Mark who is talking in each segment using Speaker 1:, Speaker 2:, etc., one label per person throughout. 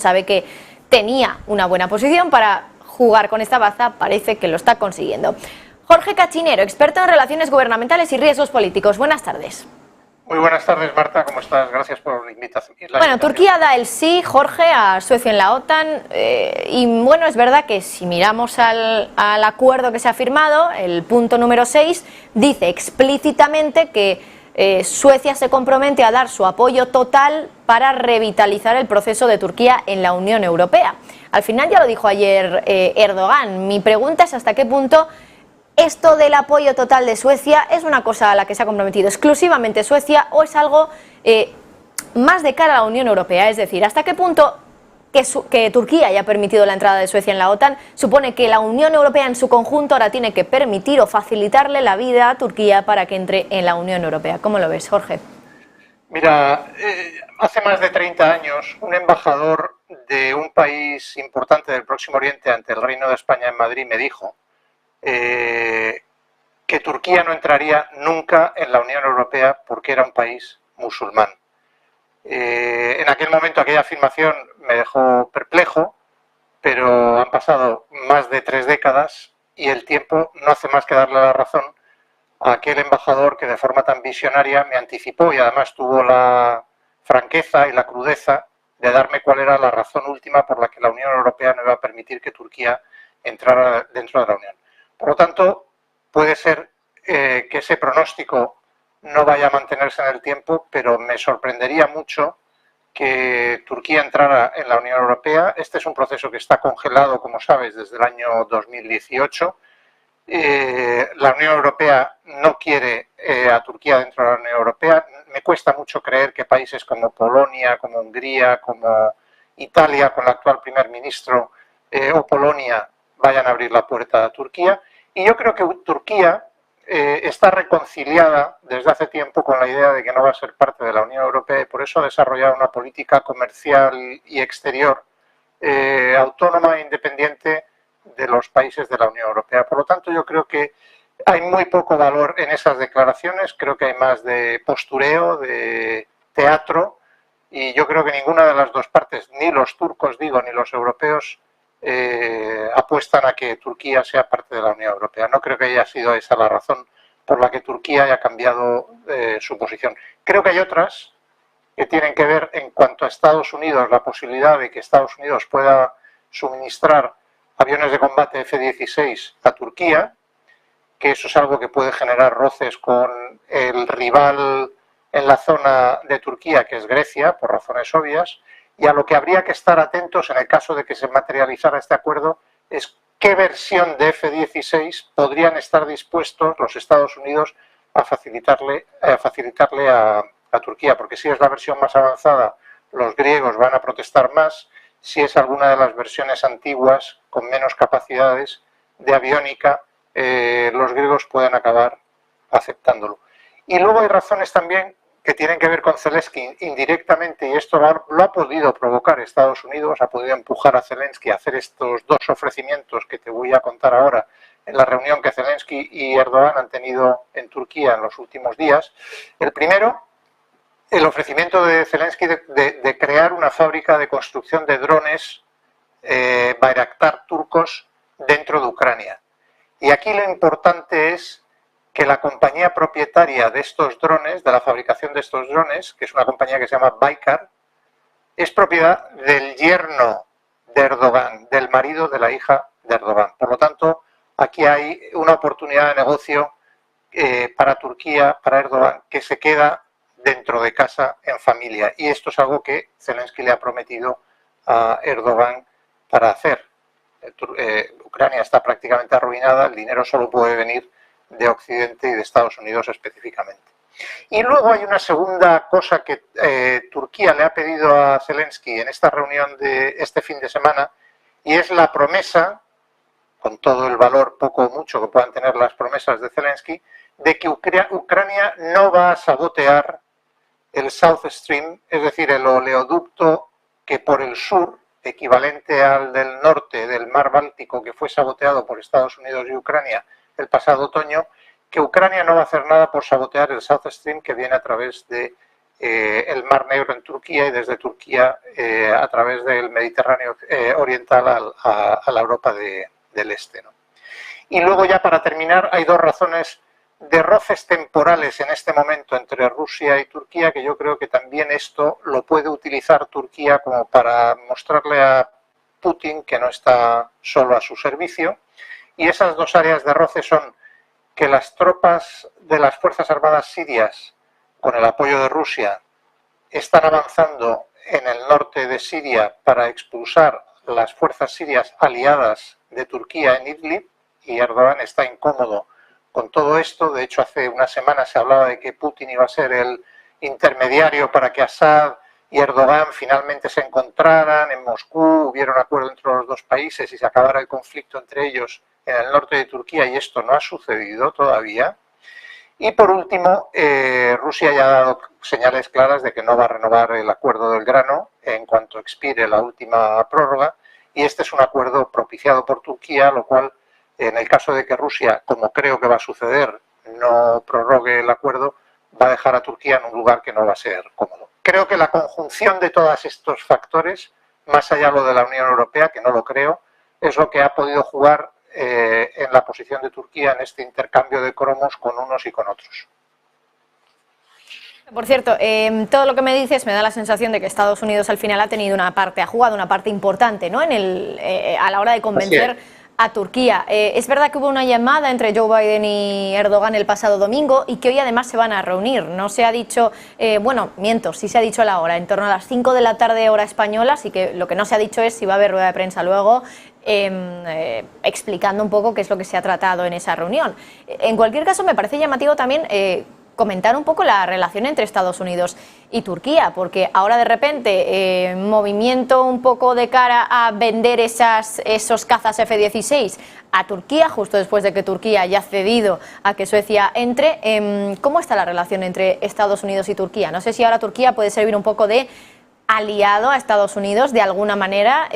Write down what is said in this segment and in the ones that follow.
Speaker 1: sabe que tenía una buena posición para jugar con esta baza, parece que lo está consiguiendo. Jorge Cachinero, experto en relaciones gubernamentales y riesgos políticos. Buenas tardes.
Speaker 2: Muy buenas tardes, Marta, ¿cómo estás? Gracias por la invitación.
Speaker 1: Bueno, Turquía da el sí, Jorge, a Suecia en la OTAN y bueno, es verdad que si miramos al acuerdo que se ha firmado, el punto número 6 dice explícitamente que Suecia se compromete a dar su apoyo total para revitalizar el proceso de Turquía en la Unión Europea. Al final ya lo dijo ayer Erdogan. Mi pregunta es hasta qué punto esto del apoyo total de Suecia es una cosa a la que se ha comprometido exclusivamente Suecia o es algo más de cara a la Unión Europea. Es decir, hasta qué punto que Turquía haya permitido la entrada de Suecia en la OTAN supone que la Unión Europea en su conjunto ahora tiene que permitir o facilitarle la vida a Turquía para que entre en la Unión Europea. ¿Cómo lo ves, Jorge?
Speaker 2: Mira, hace más de 30 años un embajador de un país importante del Próximo Oriente ante el Reino de España en Madrid me dijo que Turquía no entraría nunca en la Unión Europea porque era un país musulmán. En aquel momento aquella afirmación me dejó perplejo, pero han pasado más de 3 décadas y el tiempo no hace más que darle la razón a aquel embajador que de forma tan visionaria me anticipó y además tuvo la franqueza y la crudeza de darme cuál era la razón última por la que la Unión Europea no iba a permitir que Turquía entrara dentro de la Unión. Por lo tanto, puede ser que ese pronóstico no vaya a mantenerse en el tiempo, pero me sorprendería mucho que Turquía entrara en la Unión Europea. Este es un proceso que está congelado, como sabes, desde el año 2018. La Unión Europea no quiere a Turquía dentro de la Unión Europea. Me cuesta mucho creer que países como Polonia, como Hungría, como Italia, con el actual primer ministro, o Polonia, vayan a abrir la puerta a Turquía. Y yo creo que Turquía está reconciliada desde hace tiempo con la idea de que no va a ser parte de la Unión Europea y por eso ha desarrollado una política comercial y exterior autónoma e independiente de los países de la Unión Europea. Por lo tanto, yo creo que hay muy poco valor en esas declaraciones, creo que hay más de postureo, de teatro, y yo creo que ninguna de las dos partes, ni los turcos, digo, ni los europeos, apuestan a que Turquía sea parte de la Unión Europea. No creo que haya sido esa la razón por la que Turquía haya cambiado su posición. Creo que hay otras que tienen que ver en cuanto a Estados Unidos, la posibilidad de que Estados Unidos pueda suministrar aviones de combate F-16 a Turquía, que eso es algo que puede generar roces con el rival en la zona de Turquía, que es Grecia, por razones obvias, y a lo que habría que estar atentos en el caso de que se materializara este acuerdo es qué versión de F-16 podrían estar dispuestos los Estados Unidos a facilitarle a Turquía, porque si es la versión más avanzada, los griegos van a protestar más. Si es alguna de las versiones antiguas con menos capacidades de aviónica, los griegos pueden acabar aceptándolo. Y luego hay razones también que tienen que ver con Zelensky indirectamente, y esto lo ha podido provocar Estados Unidos, ha podido empujar a Zelensky a hacer estos dos ofrecimientos que te voy a contar ahora en la reunión que Zelensky y Erdogan han tenido en Turquía en los últimos días. El primero, el ofrecimiento de Zelensky de crear una fábrica de construcción de drones Bayraktar turcos dentro de Ucrania. Y aquí lo importante es que la compañía propietaria de estos drones, de la fabricación de estos drones, que es una compañía que se llama Baykar, es propiedad del yerno de Erdogan, del marido de la hija de Erdogan. Por lo tanto, aquí hay una oportunidad de negocio para Turquía, para Erdogan, que se queda dentro de casa en familia. Y esto es algo que Zelensky le ha prometido a Erdogan para hacer. Ucrania está prácticamente arruinada, el dinero solo puede venir de Occidente y de Estados Unidos específicamente. Y luego hay una segunda cosa que Turquía le ha pedido a Zelensky en esta reunión de este fin de semana, y es la promesa, con todo el valor poco o mucho que puedan tener las promesas de Zelensky, de que Ucrania no va a sabotear el South Stream, es decir, el oleoducto que por el sur, equivalente al del norte del mar Báltico, que fue saboteado por Estados Unidos y Ucrania el pasado otoño, que Ucrania no va a hacer nada por sabotear el South Stream que viene a través de el Mar Negro en Turquía y desde Turquía a través del Mediterráneo oriental a la Europa del Este, ¿no? Y luego ya para terminar hay dos razones de roces temporales en este momento entre Rusia y Turquía, que yo creo que también esto lo puede utilizar Turquía como para mostrarle a Putin que no está solo a su servicio. Y esas dos áreas de roce son que las tropas de las Fuerzas Armadas sirias, con el apoyo de Rusia, están avanzando en el norte de Siria para expulsar las fuerzas sirias aliadas de Turquía en Idlib, y Erdogan está incómodo con todo esto. De hecho, hace una semana se hablaba de que Putin iba a ser el intermediario para que Assad y Erdogan finalmente se encontraran en Moscú, hubiera un acuerdo entre los dos países y se acabara el conflicto entre ellos en el norte de Turquía, y esto no ha sucedido todavía. Y por último, Rusia ya ha dado señales claras de que no va a renovar el acuerdo del grano en cuanto expire la última prórroga, y este es un acuerdo propiciado por Turquía, lo cual, en el caso de que Rusia, como creo que va a suceder, no prorrogue el acuerdo, va a dejar a Turquía en un lugar que no va a ser cómodo. Creo que la conjunción de todos estos factores, más allá de lo de la Unión Europea, que no lo creo, es lo que ha podido jugar en la posición de Turquía en este intercambio de cromos con unos y con otros.
Speaker 1: Por cierto, todo lo que me dices me da la sensación de que Estados Unidos al final ha jugado una parte importante, ¿no? A la hora de convencer a Turquía. Es verdad que hubo una llamada entre Joe Biden y Erdogan el pasado domingo y que hoy además se van a reunir. No se ha dicho, sí se ha dicho la hora, en torno a las 5 de la tarde hora española, así que lo que no se ha dicho es si va a haber rueda de prensa luego, explicando un poco qué es lo que se ha tratado en esa reunión. En cualquier caso, me parece llamativo también comentar un poco la relación entre Estados Unidos y Turquía, porque ahora de repente movimiento un poco de cara a vender esos cazas F-16 a Turquía, justo después de que Turquía haya cedido a que Suecia entre. ¿Cómo está la relación entre Estados Unidos y Turquía? No sé si ahora Turquía puede servir un poco de aliado a Estados Unidos de alguna manera,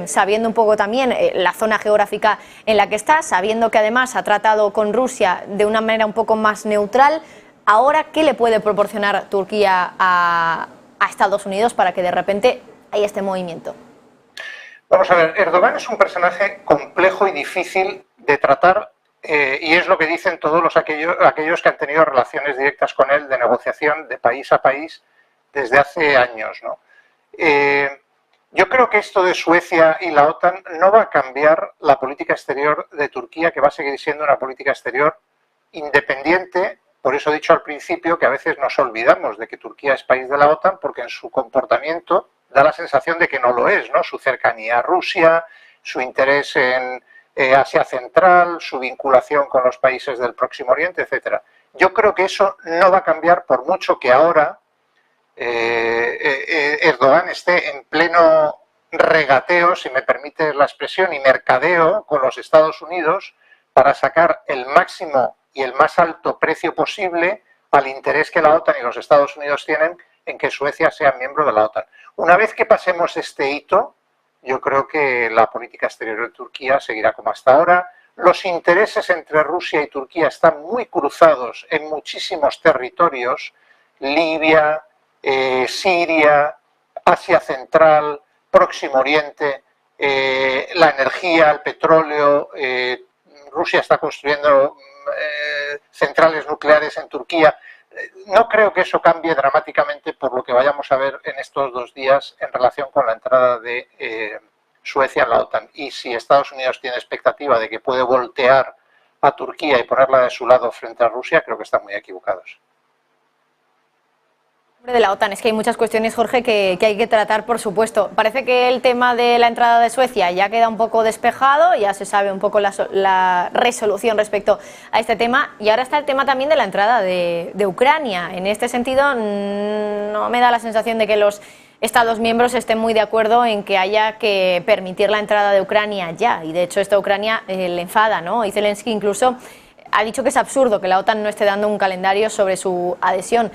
Speaker 1: sabiendo un poco también la zona geográfica en la que está, sabiendo que además ha tratado con Rusia de una manera un poco más neutral. Ahora, ¿qué le puede proporcionar Turquía a Estados Unidos para que de repente haya este movimiento?
Speaker 2: Vamos a ver, Erdogan es un personaje complejo y difícil de tratar, y es lo que dicen todos aquellos que han tenido relaciones directas con él de negociación de país a país desde hace años, ¿no? Yo creo que esto de Suecia y la OTAN no va a cambiar la política exterior de Turquía, que va a seguir siendo una política exterior independiente. Por eso he dicho al principio que a veces nos olvidamos de que Turquía es país de la OTAN, porque en su comportamiento da la sensación de que no lo es, ¿no? Su cercanía a Rusia, su interés en Asia Central, su vinculación con los países del Próximo Oriente, etc. Yo creo que eso no va a cambiar por mucho que ahora Erdogan esté en pleno regateo, si me permites la expresión, y mercadeo con los Estados Unidos para sacar el máximo y el más alto precio posible al interés que la OTAN y los Estados Unidos tienen en que Suecia sea miembro de la OTAN. Una vez que pasemos este hito, yo creo que la política exterior de Turquía seguirá como hasta ahora. Los intereses entre Rusia y Turquía están muy cruzados en muchísimos territorios: Libia, Siria, Asia Central, Próximo Oriente, la energía, el petróleo. Rusia está construyendo centrales nucleares en Turquía. No creo que eso cambie dramáticamente por lo que vayamos a ver en estos 2 días en relación con la entrada de Suecia en la OTAN. Y si Estados Unidos tiene expectativa de que puede voltear a Turquía y ponerla de su lado frente a Rusia, creo que están muy equivocados.
Speaker 1: De la OTAN, es que hay muchas cuestiones, Jorge, que hay que tratar, por supuesto. Parece que el tema de la entrada de Suecia ya queda un poco despejado, ya se sabe un poco la resolución respecto a este tema, y ahora está el tema también de la entrada de Ucrania. En este sentido, no me da la sensación de que los Estados miembros estén muy de acuerdo en que haya que permitir la entrada de Ucrania ya, y de hecho esto a Ucrania le enfada, ¿no? Y Zelensky incluso ha dicho que es absurdo que la OTAN no esté dando un calendario sobre su adhesión.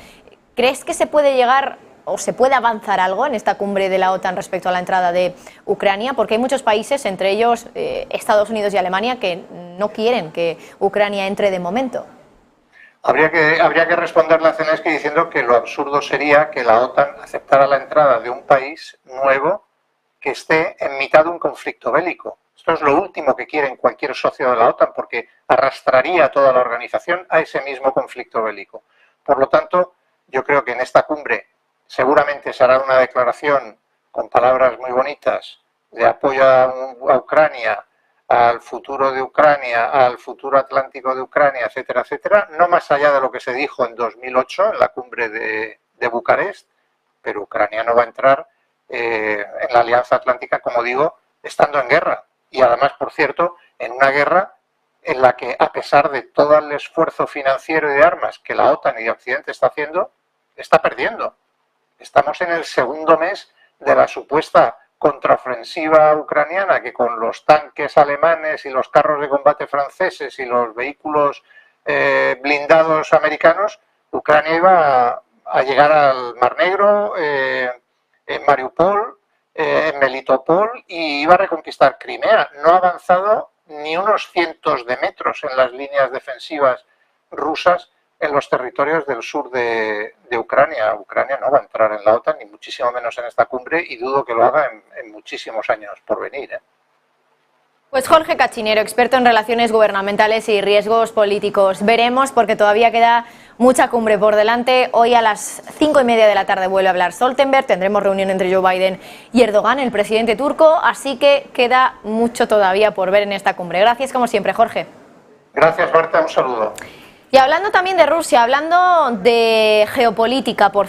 Speaker 1: ¿Crees que se puede llegar o se puede avanzar algo en esta cumbre de la OTAN respecto a la entrada de Ucrania? Porque hay muchos países, entre ellos Estados Unidos y Alemania, que no quieren que Ucrania entre de momento.
Speaker 2: Habría que responderle a Zelensky diciendo que lo absurdo sería que la OTAN aceptara la entrada de un país nuevo que esté en mitad de un conflicto bélico. Esto es lo último que quiere cualquier socio de la OTAN, porque arrastraría a toda la organización a ese mismo conflicto bélico. Por lo tanto, yo creo que en esta cumbre seguramente se hará una declaración con palabras muy bonitas de apoyo a Ucrania, al futuro de Ucrania, al futuro atlántico de Ucrania, etcétera, etcétera, no más allá de lo que se dijo en 2008 en la cumbre de Bucarest, pero Ucrania no va a entrar en la Alianza Atlántica, como digo, estando en guerra. Y además, por cierto, en una guerra en la que, a pesar de todo el esfuerzo financiero y de armas que la OTAN y Occidente está haciendo, está perdiendo. Estamos en el segundo mes de la supuesta contraofensiva ucraniana, que con los tanques alemanes y los carros de combate franceses y los vehículos blindados americanos, Ucrania iba a llegar al Mar Negro, en Mariupol, en Melitopol, y iba a reconquistar Crimea. No ha avanzado ni unos cientos de metros en las líneas defensivas rusas en los territorios del sur de Ucrania. Ucrania no va a entrar en la OTAN, ni muchísimo menos en esta cumbre, y dudo que lo haga en muchísimos años por venir, ¿eh?
Speaker 1: Pues Jorge Cachinero, experto en relaciones gubernamentales y riesgos políticos. Veremos, porque todavía queda mucha cumbre por delante. Hoy a las 5:30 de la tarde vuelve a hablar Stoltenberg. Tendremos reunión entre Joe Biden y Erdogan, el presidente turco. Así que queda mucho todavía por ver en esta cumbre. Gracias, como siempre, Jorge.
Speaker 2: Gracias, Marta. Un saludo.
Speaker 1: Y hablando también de Rusia, hablando de geopolítica, por